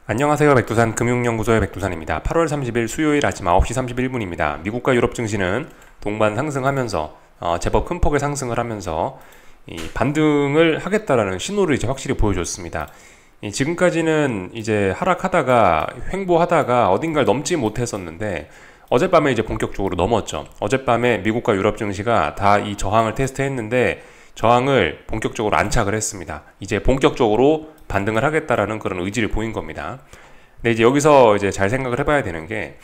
안녕하세요. 백두산 금융연구소의 백두산입니다. 8월 30일 수요일 아침 9시 31분입니다. 미국과 유럽 증시는 동반 상승하면서 제법 큰 폭의 상승을 하면서 이 반등을 하겠다라는 신호를 이제 확실히 보여줬습니다. 지금까지는 이제 하락하다가 횡보하다가 어딘가를 넘지 못했었는데 어젯밤에 이제 본격적으로 넘었죠. 어젯밤에 미국과 유럽 증시가 다 이 저항을 테스트했는데 저항을 본격적으로 안착을 했습니다. 이제 본격적으로 반등을 하겠다라는 그런 의지를 보인 겁니다. 근데 이제 여기서 이제 잘 생각을 해봐야 되는 게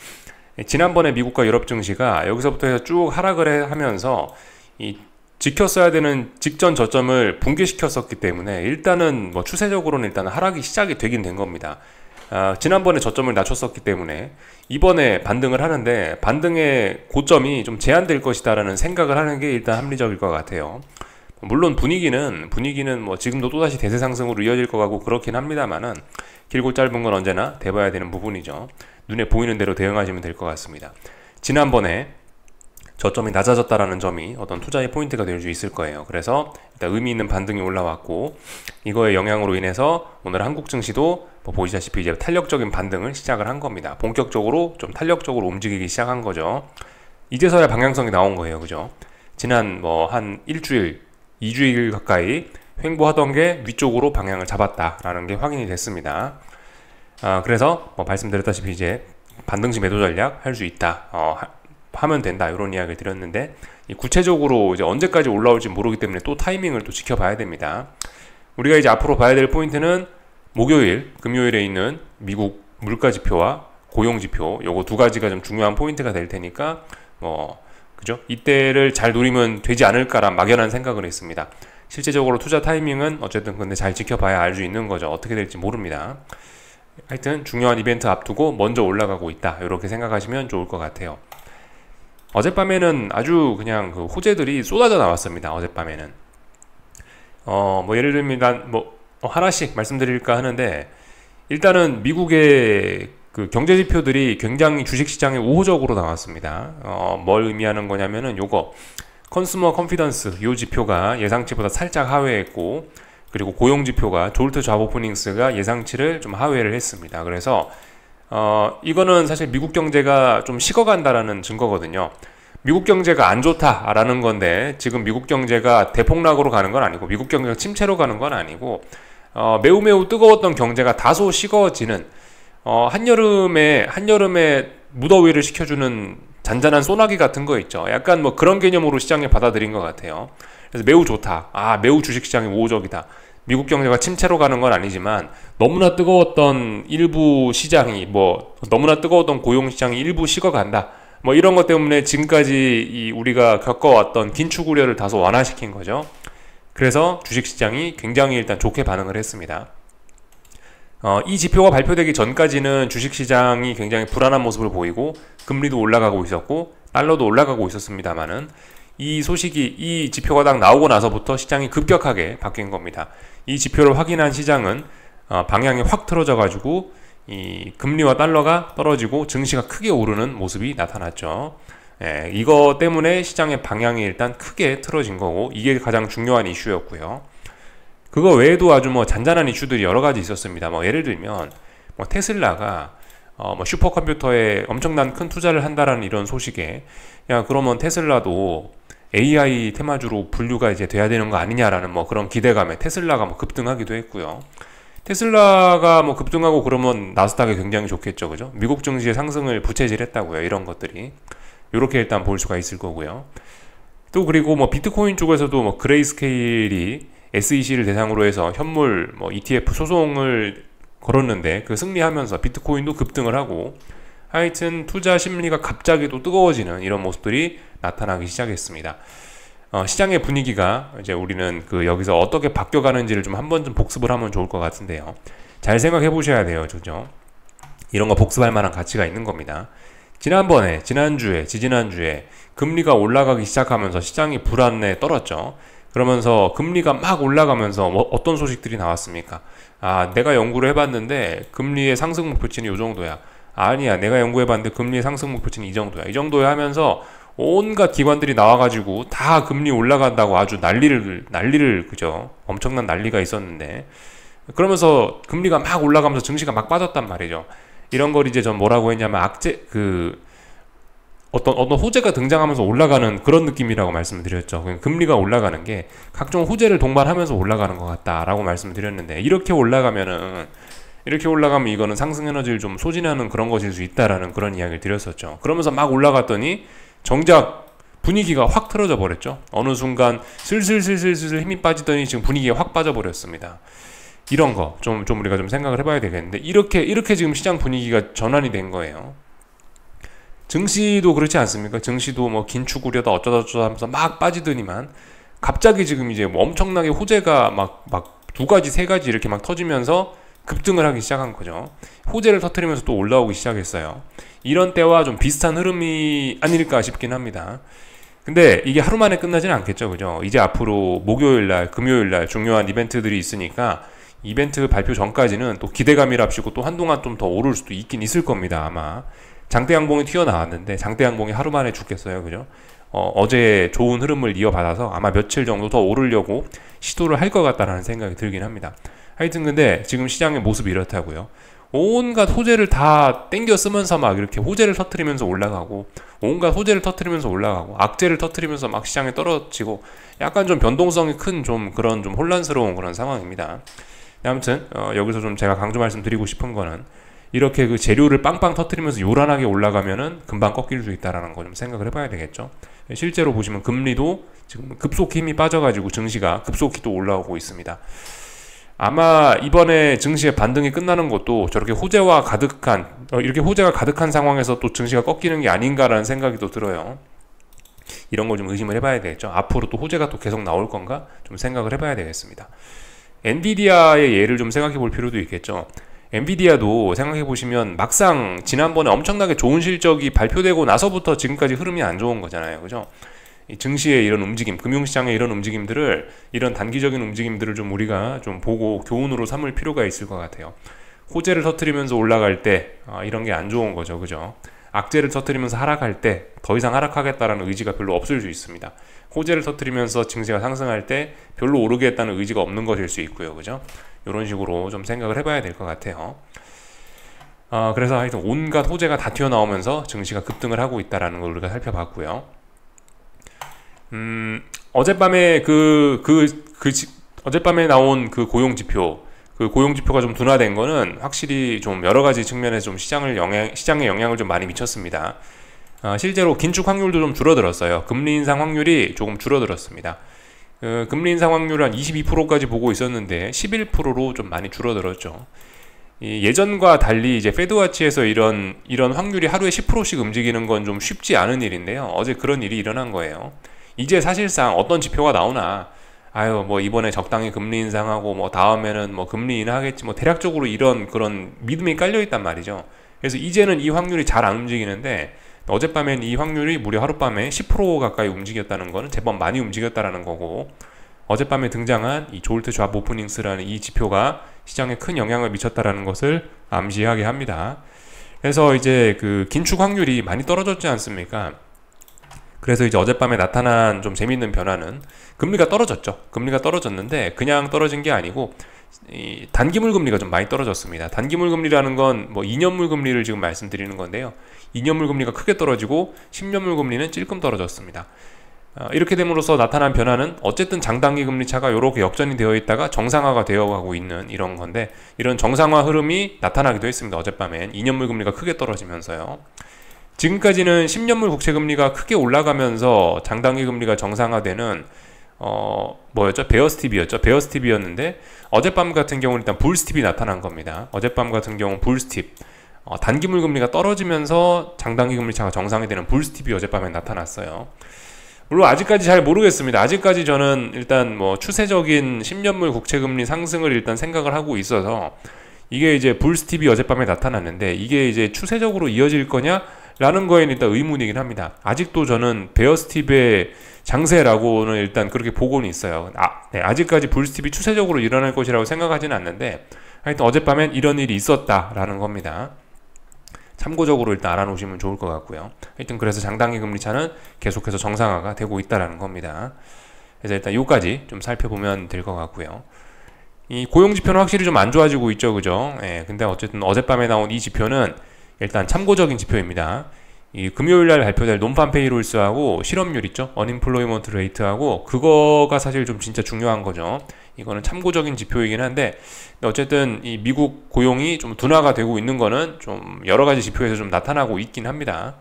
지난번에 미국과 유럽 증시가 여기서부터 해서 쭉 하락을 하면서 이 지켰어야 되는 직전 저점을 붕괴시켰었기 때문에 일단은 뭐 추세적으로는 일단 하락이 시작이 되긴 된 겁니다. 지난번에 저점을 낮췄었기 때문에 이번에 반등을 하는데 반등의 고점이 좀 제한될 것이다라는 생각을 하는 게 일단 합리적일 것 같아요. 물론 분위기는 뭐 지금도 또다시 대세 상승으로 이어질 것 같고 그렇긴 합니다만은 길고 짧은 건 언제나 돼봐야 되는 부분이죠. 눈에 보이는 대로 대응하시면 될 것 같습니다. 지난번에 저점이 낮아졌다라는 점이 어떤 투자의 포인트가 될 수 있을 거예요. 그래서 일단 의미 있는 반등이 올라왔고 이거의 영향으로 인해서 오늘 한국 증시도 뭐 보시다시피 이제 탄력적인 반등을 시작을 한 겁니다. 본격적으로 좀 탄력적으로 움직이기 시작한 거죠. 이제서야 방향성이 나온 거예요. 그죠? 지난 뭐 한 일주일 2주일 가까이 횡보하던 게 위쪽으로 방향을 잡았다라는 게 확인이 됐습니다. 그래서 뭐 말씀드렸다시피 이제 반등시 매도 전략 할 수 있다. 하면 된다. 이런 이야기를 드렸는데 구체적으로 이제 언제까지 올라올지 모르기 때문에 또 타이밍을 또 지켜봐야 됩니다. 우리가 이제 앞으로 봐야 될 포인트는 목요일, 금요일에 있는 미국 물가지표와 고용지표 요거 두 가지가 좀 중요한 포인트가 될 테니까 그죠? 이때를 잘 노리면 되지 않을까란 막연한 생각을 했습니다. 실제적으로 투자 타이밍은 어쨌든 근데 잘 지켜봐야 알 수 있는 거죠. 어떻게 될지 모릅니다. 하여튼 중요한 이벤트 앞두고 먼저 올라가고 있다. 이렇게 생각하시면 좋을 것 같아요. 어젯밤에는 아주 그냥 그 호재들이 쏟아져 나왔습니다. 어젯밤에는 뭐 예를 들면 하나씩 말씀드릴까 하는데 일단은 미국의 그 경제 지표들이 굉장히 주식시장에 우호적으로 나왔습니다. 뭘 의미하는 거냐면은 요거 컨슈머 컨피던스 요 지표가 예상치보다 살짝 하회했고 그리고 고용 지표가 졸트 잡 오프닝스가 예상치를 좀 하회를 했습니다. 그래서 이거는 사실 미국 경제가 좀 식어간다라는 증거거든요. 미국 경제가 안 좋다라는 건데 지금 미국 경제가 대폭락으로 가는 건 아니고 미국 경제가 침체로 가는 건 아니고 매우 뜨거웠던 경제가 다소 식어지는 한여름에 무더위를 식혀주는 잔잔한 소나기 같은 거 있죠. 약간 뭐 그런 개념으로 시장에 받아들인 것 같아요. 그래서 매우 좋다. 매우 주식시장이 우호적이다. 미국 경제가 침체로 가는 건 아니지만 너무나 뜨거웠던 일부 시장이 너무나 뜨거웠던 고용시장이 일부 식어간다. 뭐 이런 것 때문에 지금까지 우리가 겪어왔던 긴축 우려를 다소 완화시킨 거죠. 그래서 주식시장이 굉장히 일단 좋게 반응을 했습니다. 이 지표가 발표되기 전까지는 주식시장이 굉장히 불안한 모습을 보이고 금리도 올라가고 있었고 달러도 올라가고 있었습니다만은 이 지표가 딱 나오고 나서부터 시장이 급격하게 바뀐 겁니다. 이 지표를 확인한 시장은 방향이 확 틀어져 가지고 이 금리와 달러가 떨어지고 증시가 크게 오르는 모습이 나타났죠. 이거 때문에 시장의 방향이 일단 크게 틀어진 거고 이게 가장 중요한 이슈였고요. 그거 외에도 아주 잔잔한 이슈들이 여러 가지 있었습니다. 예를 들면 테슬라가 슈퍼컴퓨터에 엄청난 큰 투자를 한다라는 이런 소식에 그러면 테슬라도 AI 테마주로 분류가 이제 돼야 되는 거 아니냐라는 그런 기대감에 테슬라가 급등하기도 했고요. 테슬라가 급등하고 그러면 나스닥이 굉장히 좋겠죠, 그죠? 미국 증시의 상승을 부채질했다고요. 이런 것들이 이렇게 일단 볼 수가 있을 거고요. 또 그리고 비트코인 쪽에서도 그레이스케일이 SEC를 대상으로 해서 현물 ETF 소송을 걸었는데 그 승리하면서 비트코인도 급등을 하고 하여튼 투자 심리가 갑자기 또 뜨거워지는 이런 모습들이 나타나기 시작했습니다. 시장의 분위기가 이제 우리는 여기서 어떻게 바뀌어가는지를 좀 한번 좀 복습을 하면 좋을 것 같은데요. 잘 생각해 보셔야 돼요. 그죠? 이런 거 복습할 만한 가치가 있는 겁니다. 지지난주에 금리가 올라가기 시작하면서 시장이 불안에 떨었죠. 그러면서 금리가 막 올라가면서 어떤 소식들이 나왔습니까? 내가 연구를 해봤는데 금리의 상승 목표치는 이 정도야. 아니야, 내가 연구해봤는데 금리의 상승 목표치는 이 정도야 하면서 온갖 기관들이 나와가지고 다 금리 올라간다고 아주 난리를 그죠? 엄청난 난리가 있었는데 그러면서 금리가 막 올라가면서 증시가 막 빠졌단 말이죠. 이런 걸 이제 전 뭐라고 했냐면 어떤 호재가 등장하면서 올라가는 그런 느낌이라고 말씀을 드렸죠. 금리가 올라가는 게 각종 호재를 동반하면서 올라가는 것 같다라고 말씀을 드렸는데, 이렇게 올라가면 이거는 상승 에너지를 좀 소진하는 그런 것일 수 있다라는 그런 이야기를 드렸었죠. 그러면서 막 올라갔더니 정작 분위기가 확 틀어져 버렸죠. 어느 순간 슬슬 힘이 빠지더니 지금 분위기가 확 빠져버렸습니다. 이런 거 좀 우리가 좀 생각을 해봐야 되겠는데, 이렇게 지금 시장 분위기가 전환이 된 거예요. 증시도 그렇지 않습니까? 증시도 뭐 긴축 우려다 어쩌다 하면서 막 빠지더니만 갑자기 지금 이제 뭐 엄청나게 호재가 막 두 가지 세 가지 이렇게 막 터지면서 급등을 하기 시작한 거죠. 호재를 터뜨리면서 또 올라오기 시작했어요. 이런 때와 좀 비슷한 흐름이 아닐까 싶긴 합니다. 근데 이게 하루 만에 끝나지는 않겠죠, 그죠? 이제 앞으로 목요일날, 금요일날 중요한 이벤트들이 있으니까 이벤트 발표 전까지는 또 기대감이랍시고 또 한동안 좀 더 오를 수도 있긴 있을 겁니다, 아마. 장대 양봉이 튀어나왔는데 장대 양봉이 하루 만에 죽겠어요, 그죠? 어제 좋은 흐름을 이어받아서 아마 며칠 정도 더 오르려고 시도를 할 것 같다라는 생각이 들긴 합니다. 하여튼 근데 지금 시장의 모습이 이렇다고요. 온갖 호재를 다 땡겨 쓰면서 막 이렇게 호재를 터뜨리면서 올라가고, 온갖 호재를 터뜨리면서 올라가고, 악재를 터뜨리면서 막 시장에 떨어지고, 약간 좀 변동성이 큰 좀 그런 좀 혼란스러운 그런 상황입니다. 아무튼 여기서 좀 제가 강조 말씀드리고 싶은 거는, 이렇게 그 재료를 빵빵 터뜨리면서 요란하게 올라가면은 금방 꺾일 수 있다라는 거 좀 생각을 해봐야 되겠죠. 실제로 보시면 금리도 지금 급속히 힘이 빠져가지고 증시가 급속히 또 올라오고 있습니다. 아마 이번에 증시의 반등이 끝나는 것도 저렇게 호재와 가득한 이렇게 호재가 가득한 상황에서 또 증시가 꺾이는 게 아닌가라는 생각이 또 들어요. 이런 걸 좀 의심을 해봐야 되겠죠. 앞으로 또 호재가 또 계속 나올 건가 좀 생각을 해봐야 되겠습니다. 엔비디아의 예를 좀 생각해 볼 필요도 있겠죠. 엔비디아도 생각해 보시면 막상 지난번에 엄청나게 좋은 실적이 발표되고 나서부터 지금까지 흐름이 안 좋은 거잖아요, 그죠? 이 증시의 이런 움직임, 금융시장의 이런 움직임들을, 이런 단기적인 움직임들을 좀 우리가 좀 보고 교훈으로 삼을 필요가 있을 것 같아요. 호재를 터뜨리면서 올라갈 때 이런 게 안 좋은 거죠, 그죠? 악재를 터뜨리면서 하락할 때 더 이상 하락하겠다라는 의지가 별로 없을 수 있습니다. 호재를 터뜨리면서 증시가 상승할 때 별로 오르겠다는 의지가 없는 것일 수 있고요, 그죠? 이런 식으로 좀 생각을 해봐야 될 것 같아요. 그래서 하여튼 온갖 호재가 다 튀어나오면서 증시가 급등을 하고 있다는 걸 우리가 살펴봤고요. 어젯밤에 어젯밤에 나온 그 고용지표, 그 고용지표가 좀 둔화된 거는 확실히 좀 여러 가지 측면에서 좀 시장에 영향을 좀 많이 미쳤습니다. 실제로 긴축 확률도 좀 줄어들었어요. 금리 인상 확률이 조금 줄어들었습니다. 금리 인상 확률 한 22%까지 보고 있었는데 11%로 좀 많이 줄어들었죠. 예전과 달리 이제 페드와치에서 이런 확률이 하루에 10%씩 움직이는 건 좀 쉽지 않은 일인데요. 어제 그런 일이 일어난 거예요. 이제 사실상 어떤 지표가 나오나, 뭐 이번에 적당히 금리 인상하고 뭐 다음에는 뭐 금리 인하하겠지, 뭐 대략적으로 이런 그런 믿음이 깔려 있단 말이죠. 그래서 이제는 이 확률이 잘 안 움직이는데, 어젯밤엔 이 확률이 무려 하룻밤에 10% 가까이 움직였다는 거는 제법 많이 움직였다라는 거고, 어젯밤에 등장한 이 졸트 잡 오프닝스라는 이 지표가 시장에 큰 영향을 미쳤다라는 것을 암시하게 합니다. 그래서 이제 그 긴축 확률이 많이 떨어졌지 않습니까? 그래서 이제 어젯밤에 나타난 좀 재밌는 변화는 금리가 떨어졌죠. 금리가 떨어졌는데 그냥 떨어진 게 아니고 이 단기물 금리가 좀 많이 떨어졌습니다. 단기물 금리라는 건 뭐 2년물 금리를 지금 말씀드리는 건데요. 2년물 금리가 크게 떨어지고 10년물 금리는 찔끔 떨어졌습니다. 이렇게 됨으로써 나타난 변화는 어쨌든 장단기 금리 차가 이렇게 역전이 되어 있다가 정상화가 되어 가고 있는 이런 건데, 이런 정상화 흐름이 나타나기도 했습니다. 어젯밤엔 2년물 금리가 크게 떨어지면서요. 지금까지는 10년물 국채 금리가 크게 올라가면서 장단기 금리가 정상화되는 뭐였죠? 베어 스팁이었죠. 베어 스팁이었는데 어젯밤 같은 경우는 일단 불 스팁이 나타난 겁니다. 어젯밤 같은 경우는 불 스팁. 단기물 금리가 떨어지면서 장단기 금리 차가 정상이 되는 불 스팁이 어젯밤에 나타났어요. 물론 아직까지 잘 모르겠습니다. 아직까지 저는 일단 뭐 추세적인 10년물 국채 금리 상승을 일단 생각을 하고 있어서, 이게 이제 불 스팁이 어젯밤에 나타났는데 이게 이제 추세적으로 이어질 거냐? 라는 거에는 일단 의문이긴 합니다. 아직도 저는 베어 스팁의 장세라고는 일단 그렇게 보고는 있어요. 아직까지 불 스팁이 추세적으로 일어날 것이라고 생각하지는 않는데, 하여튼 어젯밤엔 이런 일이 있었다라는 겁니다. 참고적으로 일단 알아놓으시면 좋을 것 같고요. 하여튼 그래서 장단기 금리 차는 계속해서 정상화가 되고 있다라는 겁니다. 그래서 일단 요까지 좀 살펴보면 될 것 같고요. 이 고용 지표는 확실히 좀 안 좋아지고 있죠, 그죠? 예, 근데 어쨌든 어젯밤에 나온 이 지표는 일단 참고적인 지표입니다. 이 금요일날 발표될 논판 페이롤스하고 실업률 있죠? 언임플로이먼트 레이트하고 그거가 사실 좀 진짜 중요한 거죠. 이거는 참고적인 지표이긴 한데 어쨌든 이 미국 고용이 좀 둔화가 되고 있는 거는 좀 여러 가지 지표에서 좀 나타나고 있긴 합니다.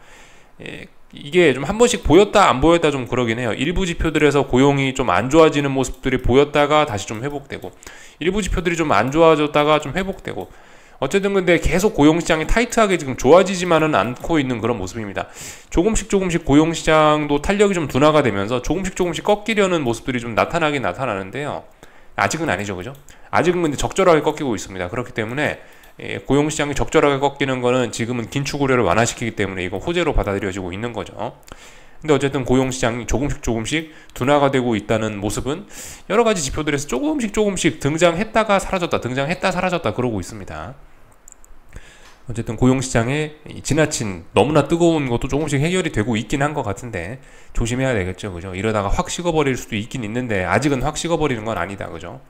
예, 이게 좀 한 번씩 보였다 안 보였다 좀 그러긴 해요. 일부 지표들에서 고용이 좀 안 좋아지는 모습들이 보였다가 다시 좀 회복되고, 일부 지표들이 좀 안 좋아졌다가 좀 회복되고, 어쨌든 근데 계속 고용시장이 타이트하게 지금 좋아지지만은 않고 있는 그런 모습입니다. 조금씩 고용시장도 탄력이 좀 둔화가 되면서 조금씩 꺾이려는 모습들이 좀 나타나긴 나타나는데요. 아직은 아니죠, 그죠? 아직은 근데 적절하게 꺾이고 있습니다. 그렇기 때문에 고용시장이 적절하게 꺾이는 거는 지금은 긴축 우려를 완화시키기 때문에 이거 호재로 받아들여지고 있는 거죠. 근데 어쨌든 고용시장이 조금씩 둔화가 되고 있다는 모습은 여러 가지 지표들에서 조금씩 등장했다가 사라졌다 그러고 있습니다. 어쨌든 고용시장에 지나친 너무나 뜨거운 것도 조금씩 해결이 되고 있긴 한 것 같은데 조심해야 되겠죠, 그죠? 이러다가 확 식어버릴 수도 있긴 있는데 아직은 확 식어버리는 건 아니다, 그죠?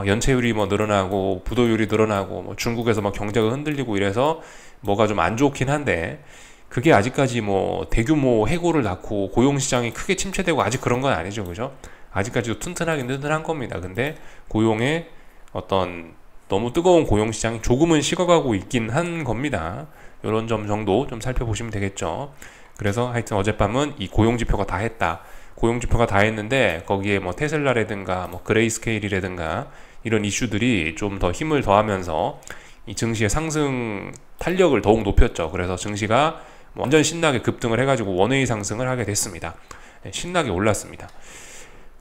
연체율이 뭐 늘어나고 부도율이 늘어나고 뭐 중국에서 막 경제가 흔들리고 이래서 뭐가 좀 안 좋긴 한데 그게 아직까지 뭐 대규모 해고를 낳고 고용시장이 크게 침체되고 아직 그런 건 아니죠, 그죠? 아직까지도 튼튼한 겁니다. 근데 고용의 어떤 너무 뜨거운 고용시장이 조금은 식어가고 있긴 한 겁니다. 이런 점 정도 좀 살펴보시면 되겠죠. 그래서 하여튼 어젯밤은 이 고용지표가 다 했다. 고용지표가 다 했는데 거기에 뭐 테슬라라든가 뭐 그레이스케일이라든가 이런 이슈들이 좀 더 힘을 더하면서 이 증시의 상승 탄력을 더욱 높였죠. 그래서 증시가 완전 신나게 급등을 해가지고 원웨이 상승을 하게 됐습니다. 신나게 올랐습니다.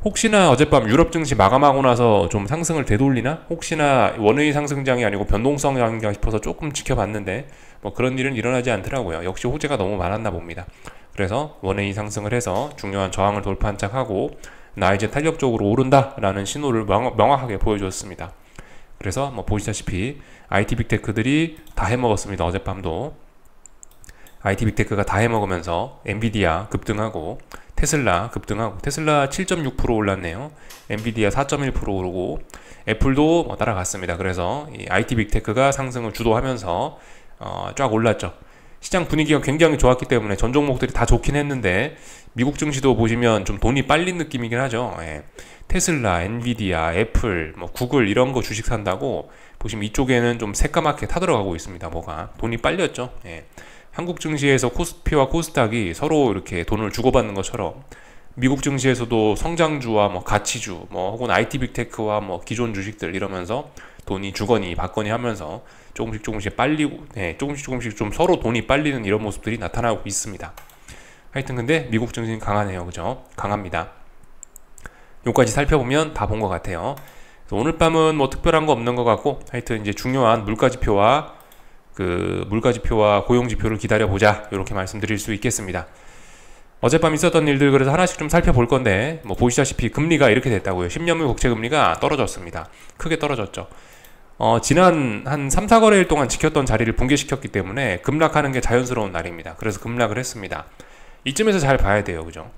혹시나 어젯밤 유럽 증시 마감하고 나서 좀 상승을 되돌리나? 혹시나 원웨이 상승장이 아니고 변동성 장인가 싶어서 조금 지켜봤는데 뭐 그런 일은 일어나지 않더라고요. 역시 호재가 너무 많았나 봅니다. 그래서 원웨이 상승을 해서 중요한 저항을 돌파한 척하고 나 이제 탄력적으로 오른다라는 신호를 명확하게 보여줬습니다. 그래서 뭐 보시다시피 IT 빅테크들이 다 해먹었습니다. 어젯밤도 IT 빅테크가 다 해먹으면서 엔비디아 급등하고 테슬라 급등하고, 테슬라 7.6% 올랐네요. 엔비디아 4.1% 오르고 애플도 뭐 따라갔습니다. 그래서 이 IT 빅테크가 상승을 주도하면서 쫙 올랐죠. 시장 분위기가 굉장히 좋았기 때문에 전 종목들이 다 좋긴 했는데 미국 증시도 보시면 좀 돈이 빨린 느낌이긴 하죠. 예. 테슬라, 엔비디아, 애플, 뭐 구글 이런 거 주식 산다고 보시면 이쪽에는 좀 새까맣게 타들어가고 있습니다. 뭐가 돈이 빨렸죠. 예. 한국 증시에서 코스피와 코스닥이 서로 이렇게 돈을 주고받는 것처럼 미국 증시에서도 성장주와 뭐 가치주, 뭐 혹은 IT 빅테크와 뭐 기존 주식들 이러면서 돈이 주거니 받거니 하면서 조금씩 빨리고, 조금씩 좀 서로 돈이 빨리는 이런 모습들이 나타나고 있습니다. 하여튼 근데 미국 증시는 강하네요, 그죠? 강합니다. 요까지 살펴보면 다 본 것 같아요. 오늘 밤은 뭐 특별한 거 없는 것 같고 하여튼 이제 중요한 물가지표와 고용지표를 기다려보자, 이렇게 말씀드릴 수 있겠습니다. 어젯밤 있었던 일들 그래서 하나씩 좀 살펴볼 건데 뭐 보시다시피 금리가 이렇게 됐다고요. 10년물 국채금리가 떨어졌습니다. 크게 떨어졌죠. 지난 한 3, 4거래일 동안 지켰던 자리를 붕괴시켰기 때문에 급락하는 게 자연스러운 날입니다. 그래서 급락을 했습니다. 이쯤에서 잘 봐야 돼요, 그죠?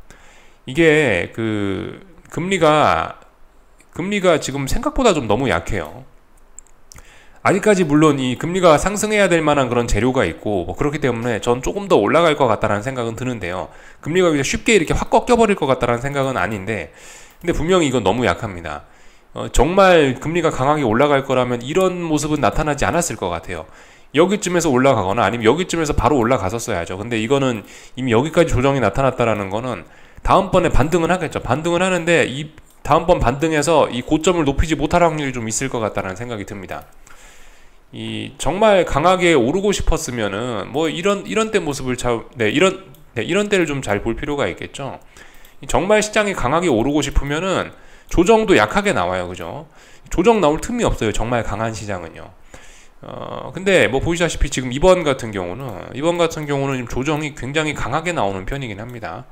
이게 금리가 지금 생각보다 좀 너무 약해요. 아직까지 물론 이 금리가 상승해야 될 만한 그런 재료가 있고 뭐 그렇기 때문에 전 조금 더 올라갈 것 같다라는 생각은 드는데요. 금리가 쉽게 이렇게 확 꺾여버릴 것 같다라는 생각은 아닌데, 근데 분명히 이건 너무 약합니다. 정말 금리가 강하게 올라갈 거라면 이런 모습은 나타나지 않았을 것 같아요. 여기쯤에서 올라가거나 아니면 여기쯤에서 바로 올라갔었어야죠. 근데 이거는 이미 여기까지 조정이 나타났다라는 거는 다음번에 반등은 하겠죠. 반등은 하는데 이 다음번 반등에서 이 고점을 높이지 못할 확률이 좀 있을 것 같다는 생각이 듭니다. 정말 강하게 오르고 싶었으면은 뭐 이런 때 모습을 이런 때를 좀 잘 볼 필요가 있겠죠. 정말 시장이 강하게 오르고 싶으면은 조정도 약하게 나와요, 그죠? 조정 나올 틈이 없어요, 정말 강한 시장은요. 근데 뭐 보시다시피 지금 이번 같은 경우는 조정이 굉장히 강하게 나오는 편이긴 합니다.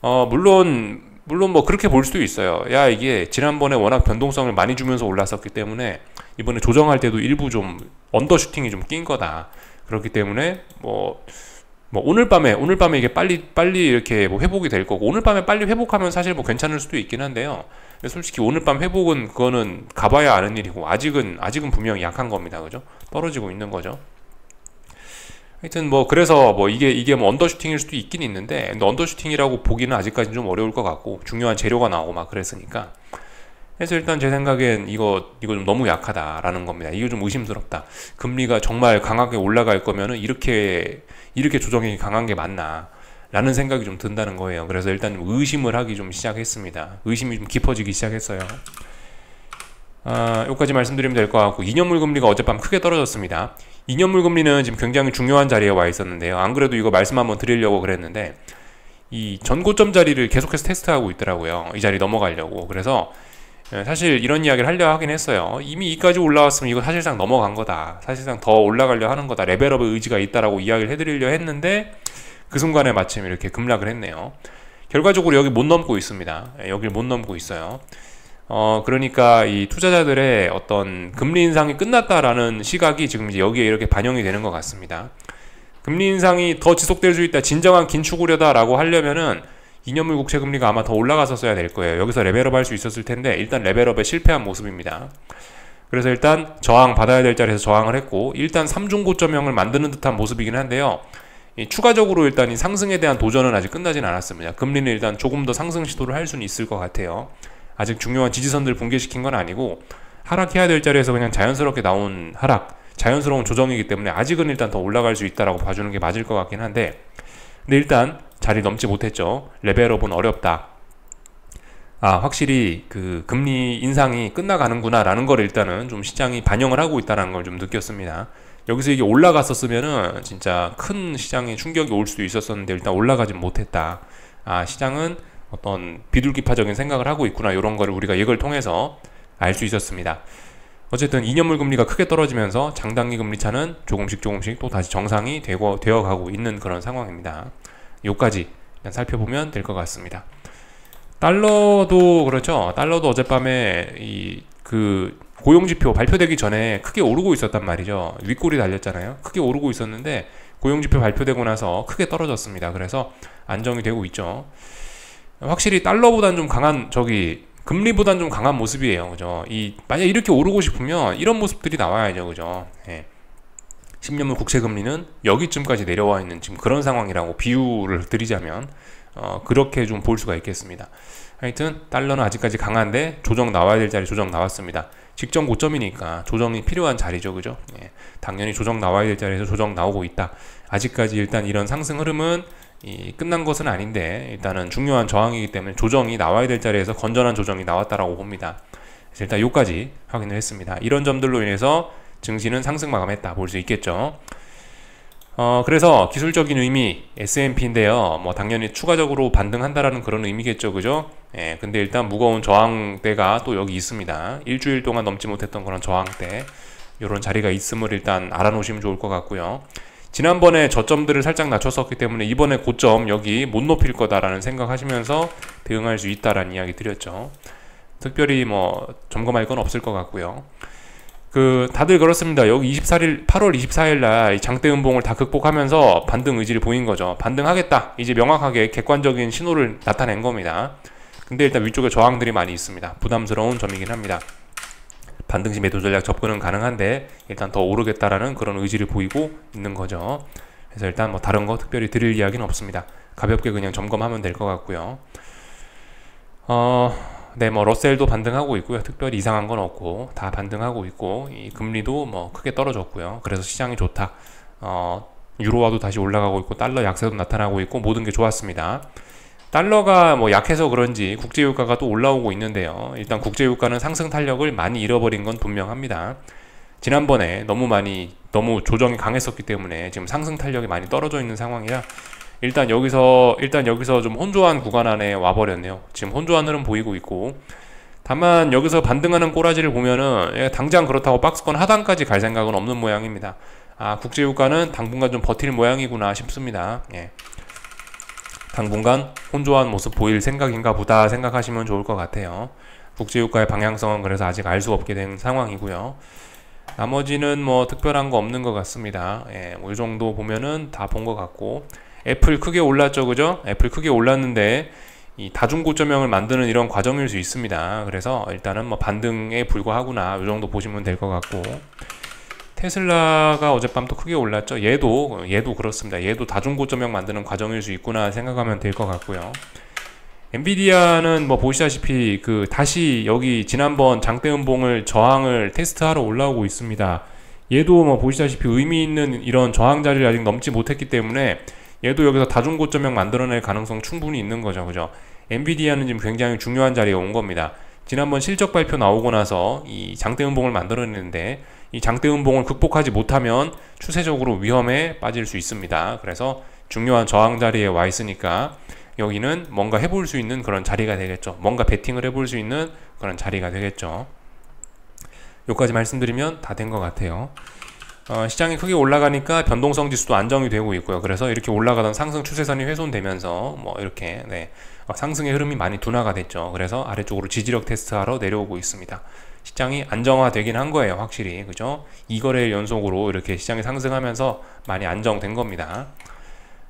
물론 뭐 그렇게 볼 수도 있어요. 야, 이게 지난번에 워낙 변동성을 많이 주면서 올랐었기 때문에 이번에 조정할 때도 일부 좀 언더슈팅이 좀 낀 거다. 그렇기 때문에 뭐 오늘 밤에 이게 빨리 이렇게 뭐 회복이 될 거고, 오늘 밤에 빨리 회복하면 사실 뭐 괜찮을 수도 있긴 한데요. 근데 솔직히 오늘 밤 회복은 그거는 가봐야 아는 일이고 아직은 분명히 약한 겁니다. 그죠? 떨어지고 있는 거죠. 하여튼 뭐 그래서 뭐 이게 뭐 언더슈팅일 수도 있긴 있는데, 근데 언더슈팅이라고 보기는 아직까지는 좀 어려울 것 같고, 중요한 재료가 나오고 막 그랬으니까. 그래서 일단 제 생각엔 이거 좀 너무 약하다라는 겁니다. 이게 좀 의심스럽다. 금리가 정말 강하게 올라갈 거면은 이렇게 조정이 강한 게 맞나 라는 생각이 좀 든다는 거예요. 그래서 일단 의심을 하기 좀 시작했습니다. 의심이 좀 깊어지기 시작했어요. 여기까지 말씀드리면 될 것 같고, 2년물 금리가 어젯밤 크게 떨어졌습니다. 2년물 금리는 지금 굉장히 중요한 자리에 와 있었는데요. 안 그래도 이거 말씀 한번 드리려고 그랬는데, 이 전고점 자리를 계속해서 테스트하고 있더라고요. 이 자리 넘어가려고. 그래서 사실 이런 이야기를 하려 하긴 했어요. 이미 이까지 올라왔으면 이거 사실상 넘어간 거다. 사실상 더 올라가려 하는 거다. 레벨업의 의지가 있다라고 이야기를 해드리려 했는데, 그 순간에 마침 이렇게 급락을 했네요. 결과적으로 여기 못 넘고 있습니다. 여기를 못 넘고 있어요. 그러니까 이 투자자들의 어떤 금리 인상이 끝났다라는 시각이 지금 이제 여기에 이렇게 반영이 되는 것 같습니다. 금리 인상이 더 지속될 수 있다, 진정한 긴축 우려다라고 하려면은 2년물 국채 금리가 아마 더 올라갔었어야 될 거예요. 여기서 레벨업 할 수 있었을 텐데 일단 레벨업에 실패한 모습입니다. 그래서 일단 저항 받아야 될 자리에서 저항을 했고, 일단 3중 고점형을 만드는 듯한 모습이긴 한데요. 추가적으로 일단 이 상승에 대한 도전은 아직 끝나진 않았습니다. 금리는 일단 조금 더 상승 시도를 할 수는 있을 것 같아요. 아직 중요한 지지선들 붕괴시킨 건 아니고, 하락해야 될 자리에서 그냥 자연스럽게 나온 하락, 자연스러운 조정이기 때문에 아직은 일단 더 올라갈 수 있다라고 봐주는 게 맞을 것 같긴 한데, 근데 일단 자리 넘지 못했죠. 레벨업은 어렵다. 확실히 그 금리 인상이 끝나가는구나 라는 걸 일단은 좀 시장이 반영을 하고 있다는 걸 좀 느꼈습니다. 여기서 이게 올라갔었으면은 진짜 큰 시장에 충격이 올 수도 있었었는데 일단 올라가진 못했다. 시장은 어떤 비둘기파적인 생각을 하고 있구나, 이런 거를 우리가 이걸 통해서 알 수 있었습니다. 어쨌든 2년물 금리가 크게 떨어지면서 장단기 금리 차는 조금씩 또 다시 정상이 되어가고 있는 그런 상황입니다. 요까지 살펴보면 될 것 같습니다. 달러도 그렇죠. 달러도 어젯밤에 그 고용지표 발표되기 전에 크게 오르고 있었단 말이죠. 윗골이 달렸잖아요. 크게 오르고 있었는데 고용지표 발표되고 나서 크게 떨어졌습니다. 그래서 안정이 되고 있죠. 확실히 달러보단 좀 강한, 금리보단 좀 강한 모습이에요. 그죠? 만약 이렇게 오르고 싶으면 이런 모습들이 나와야죠. 그죠? 10년물 국채 금리는 여기쯤까지 내려와 있는 지금 그런 상황이라고 비유를 드리자면, 그렇게 좀 볼 수가 있겠습니다. 하여튼 달러는 아직까지 강한데 조정 나와야 될 자리 조정 나왔습니다. 직전 고점이니까 조정이 필요한 자리죠. 그죠? 당연히 조정 나와야 될 자리에서 조정 나오고 있다. 아직까지 일단 이런 상승 흐름은 끝난 것은 아닌데 일단은 중요한 저항이기 때문에 조정이 나와야 될 자리에서 건전한 조정이 나왔다라고 봅니다. 그래서 일단 여기까지 확인을 했습니다. 이런 점들로 인해서 증시는 상승 마감했다 볼 수 있겠죠. 그래서 기술적인 의미 S&P인데요. 뭐 당연히 추가적으로 반등한다라는 그런 의미겠죠. 그죠? 근데 일단 무거운 저항대가 또 여기 있습니다. 일주일 동안 넘지 못했던 그런 저항대, 이런 자리가 있음을 일단 알아놓으시면 좋을 것 같고요. 지난번에 저점들을 살짝 낮췄었기 때문에 이번에 고점 여기 못 높일 거다라는 생각하시면서 대응할 수 있다라는 이야기 드렸죠. 특별히 뭐 점검할 건 없을 것 같고요. 다들 그렇습니다. 여기 8월 24일 날 장대 음봉을 다 극복하면서 반등 의지를 보인 거죠. 반등하겠다. 이제 명확하게 객관적인 신호를 나타낸 겁니다. 근데 일단 위쪽에 저항들이 많이 있습니다. 부담스러운 점이긴 합니다. 반등시 매도 전략 접근은 가능한데 일단 더 오르겠다라는 그런 의지를 보이고 있는 거죠. 그래서 일단 뭐 다른 거 특별히 드릴 이야기는 없습니다. 가볍게 그냥 점검하면 될 것 같고요. 네, 뭐 러셀도 반등하고 있고요. 특별히 이상한 건 없고 다 반등하고 있고, 이 금리도 뭐 크게 떨어졌고요. 그래서 시장이 좋다. 유로화도 다시 올라가고 있고 달러 약세도 나타나고 있고 모든 게 좋았습니다. 달러가 뭐 약해서 그런지 국제유가가 또 올라오고 있는데요. 일단 국제유가는 상승 탄력을 많이 잃어버린 건 분명합니다. 지난번에 너무 조정이 강했었기 때문에 지금 상승 탄력이 많이 떨어져 있는 상황이라 일단 여기서 좀 혼조한 구간 안에 와버렸네요. 지금 혼조한 흐름 보이고 있고, 다만 여기서 반등하는 꼬라지를 보면은 당장 그렇다고 박스권 하단까지 갈 생각은 없는 모양입니다. 국제유가는 당분간 좀 버틸 모양이구나 싶습니다. 당분간 혼조한 모습 보일 생각인가 보다 생각하시면 좋을 것 같아요. 국제유가의 방향성은 그래서 아직 알 수 없게 된 상황이고요. 나머지는 뭐 특별한 거 없는 것 같습니다. 뭐 이 정도 보면은 다 본 것 같고, 애플 크게 올랐죠. 그죠? 애플 크게 올랐는데 이 다중고점형을 만드는 이런 과정일 수 있습니다. 그래서 일단은 뭐 반등에 불과하구나 이 정도 보시면 될 것 같고, 테슬라가 어젯밤 또 크게 올랐죠. 얘도 그렇습니다. 얘도 다중고점형 만드는 과정일 수 있구나 생각하면 될 것 같고요. 엔비디아는 뭐 보시다시피 그 다시 여기 지난번 장대음봉을 저항을 테스트하러 올라오고 있습니다. 얘도 뭐 보시다시피 의미 있는 이런 저항 자리를 아직 넘지 못했기 때문에 얘도 여기서 다중고점형 만들어낼 가능성 충분히 있는 거죠. 그죠? 엔비디아는 지금 굉장히 중요한 자리에 온 겁니다. 지난번 실적 발표 나오고 나서 이 장대음봉을 만들어내는데, 이 장대음봉을 극복하지 못하면 추세적으로 위험에 빠질 수 있습니다. 그래서 중요한 저항 자리에 와 있으니까 여기는 뭔가 해볼 수 있는 그런 자리가 되겠죠. 뭔가 베팅을 해볼 수 있는 그런 자리가 되겠죠. 여기까지 말씀드리면 다 된 것 같아요. 시장이 크게 올라가니까 변동성 지수도 안정이 되고 있고요. 그래서 이렇게 올라가던 상승 추세선이 훼손되면서 뭐 이렇게 상승의 흐름이 많이 둔화가 됐죠. 그래서 아래쪽으로 지지력 테스트하러 내려오고 있습니다. 시장이 안정화되긴 한 거예요, 확실히. 그죠? 2거래일 연속으로 이렇게 시장이 상승하면서 많이 안정된 겁니다.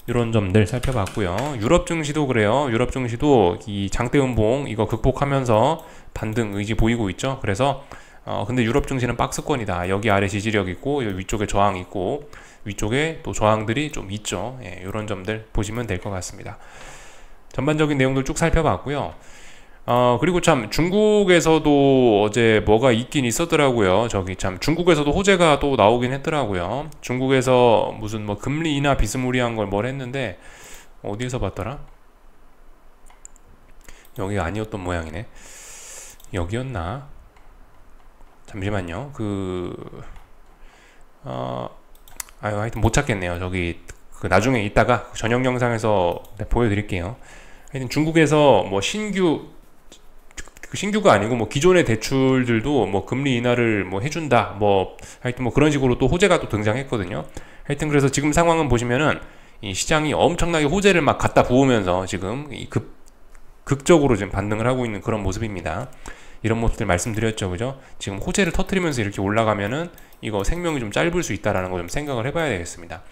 이런 점들 살펴봤고요. 유럽 증시도 그래요. 유럽 증시도 이 장대음봉 이거 극복하면서 반등 의지 보이고 있죠. 그래서 근데 유럽 증시는 박스권이다. 여기 아래 지지력 있고 여기 위쪽에 저항 있고 위쪽에 또 저항들이 좀 있죠. 예, 이런 점들 보시면 될 것 같습니다. 전반적인 내용들 쭉 살펴봤고요. 그리고 참 중국에서도 어제 뭐가 있긴 있었더라고요. 저기 참 중국에서도 호재가 또 나오긴 했더라고요. 중국에서 무슨 뭐 금리 인하 비스무리한 걸 뭘 했는데 어디에서 봤더라? 여기가 아니었던 모양이네. 여기였나? 잠시만요. 하여튼 못 찾겠네요. 저기 나중에 이따가 전용 영상에서 보여드릴게요. 하여튼 중국에서 뭐 신규가 아니고 뭐 기존의 대출들도 뭐 금리 인하를 뭐 해준다, 뭐 하여튼 뭐 그런 식으로 또 호재가 또 등장했거든요. 하여튼 그래서 지금 상황은 보시면은 이 시장이 엄청나게 호재를 막 갖다 부으면서 지금 극적으로 지금 반등을 하고 있는 그런 모습입니다. 이런 모습들 말씀드렸죠, 그죠? 지금 호재를 터트리면서 이렇게 올라가면은 이거 생명이 좀 짧을 수 있다라는 거 좀 생각을 해봐야 되겠습니다.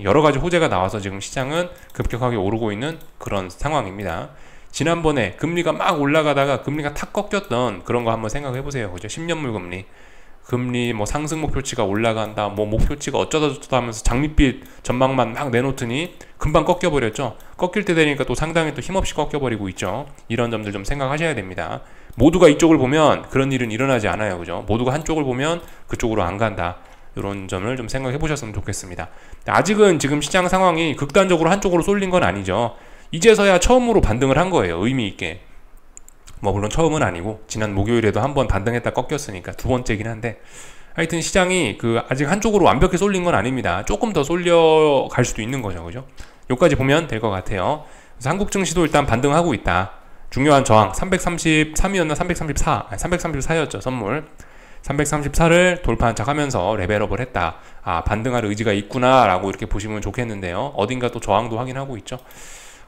여러 가지 호재가 나와서 지금 시장은 급격하게 오르고 있는 그런 상황입니다. 지난번에 금리가 막 올라가다가 금리가 탁 꺾였던 그런 거 한번 생각해 보세요. 그죠? 10년물 금리 뭐 상승 목표치가 올라간다, 뭐 목표치가 어쩌다 저쩌다 하면서 장밋빛 전망만 막 내놓더니 금방 꺾여버렸죠. 꺾일 때 되니까 또 상당히 또 힘없이 꺾여버리고 있죠. 이런 점들 좀 생각하셔야 됩니다. 모두가 이쪽을 보면 그런 일은 일어나지 않아요. 그죠? 모두가 한쪽을 보면 그쪽으로 안 간다. 이런 점을 좀 생각해 보셨으면 좋겠습니다. 아직은 지금 시장 상황이 극단적으로 한쪽으로 쏠린 건 아니죠. 이제서야 처음으로 반등을 한 거예요. 의미 있게. 뭐 물론 처음은 아니고 지난 목요일에도 한번 반등했다 꺾였으니까 두 번째긴 한데, 하여튼 시장이 아직 한쪽으로 완벽히 쏠린 건 아닙니다. 조금 더 쏠려 갈 수도 있는 거죠. 그죠? 여기까지 보면 될 것 같아요. 그래서 한국 증시도 일단 반등하고 있다. 중요한 저항 333이었나 334였죠. 선물 334를 돌파한 척 하면서 레벨업을 했다. 반등할 의지가 있구나 라고 이렇게 보시면 좋겠는데요. 어딘가 또 저항도 확인하고 있죠.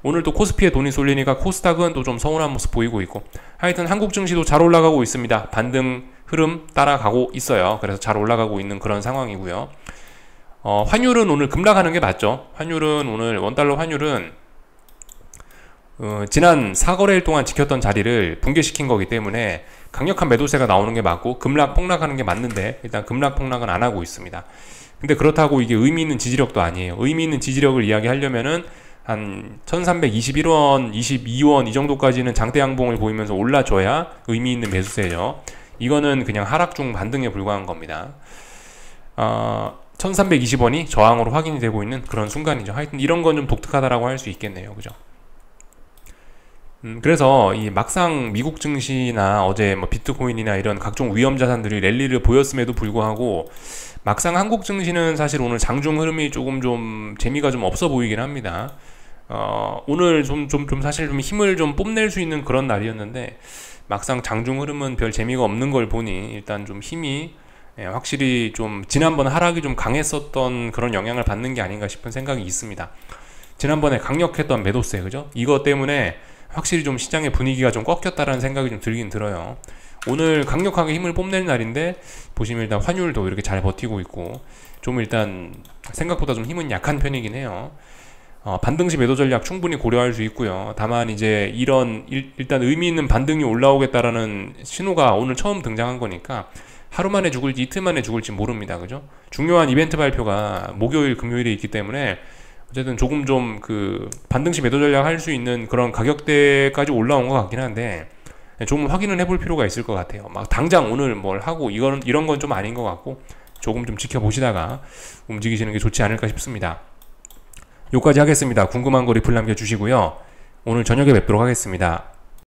오늘 또 코스피에 돈이 쏠리니까 코스닥은 또 좀 서운한 모습 보이고 있고, 하여튼 한국 증시도 잘 올라가고 있습니다. 반등 흐름 따라가고 있어요. 그래서 잘 올라가고 있는 그런 상황이고요. 환율은 오늘 급락하는 게 맞죠. 환율은 오늘 원달러 환율은 지난 4거래일 동안 지켰던 자리를 붕괴시킨 거기 때문에 강력한 매도세가 나오는 게 맞고 폭락하는 게 맞는데, 일단 폭락은 안 하고 있습니다. 근데 그렇다고 이게 의미 있는 지지력도 아니에요. 의미 있는 지지력을 이야기하려면은 한 1321원, 22원 이 정도까지는 장대 양봉을 보이면서 올라줘야 의미 있는 매수세죠. 이거는 그냥 하락 중 반등에 불과한 겁니다. 1320원이 저항으로 확인이 되고 있는 그런 순간이죠. 하여튼 이런 건 좀 독특하다라고 할 수 있겠네요. 그죠? 그래서 이 막상 미국 증시나 어제 뭐 비트코인이나 이런 각종 위험 자산들이 랠리를 보였음에도 불구하고 막상 한국 증시는 사실 오늘 장중 흐름이 조금 좀 재미가 좀 없어 보이긴 합니다. 오늘 좀 사실 좀 힘을 좀 뽐낼 수 있는 그런 날이었는데 막상 장중 흐름은 별 재미가 없는 걸 보니 일단 좀 힘이 확실히 좀 지난번 하락이 좀 강했었던 그런 영향을 받는 게 아닌가 싶은 생각이 있습니다. 지난번에 강력했던 매도세, 그죠? 이것 때문에 확실히 좀 시장의 분위기가 좀 꺾였다라는 생각이 좀 들긴 들어요. 오늘 강력하게 힘을 뽐낼 날인데 보시면 일단 환율도 이렇게 잘 버티고 있고 좀 일단 생각보다 좀 힘은 약한 편이긴 해요. 반등시 매도 전략 충분히 고려할 수 있고요. 다만 이제 이런 일단 의미 있는 반등이 올라오겠다라는 신호가 오늘 처음 등장한 거니까 하루 만에 죽을지 이틀 만에 죽을지 모릅니다. 그죠? 중요한 이벤트 발표가 목요일, 금요일에 있기 때문에 어쨌든 조금 좀 그 반등시 매도 전략 할 수 있는 그런 가격대까지 올라온 것 같긴 한데 조금 확인은 해볼 필요가 있을 것 같아요. 막 당장 오늘 뭘 하고 이런 건 좀 아닌 것 같고 조금 좀 지켜보시다가 움직이시는 게 좋지 않을까 싶습니다. 여기까지 하겠습니다. 궁금한 거 리플 남겨주시고요. 오늘 저녁에 뵙도록 하겠습니다.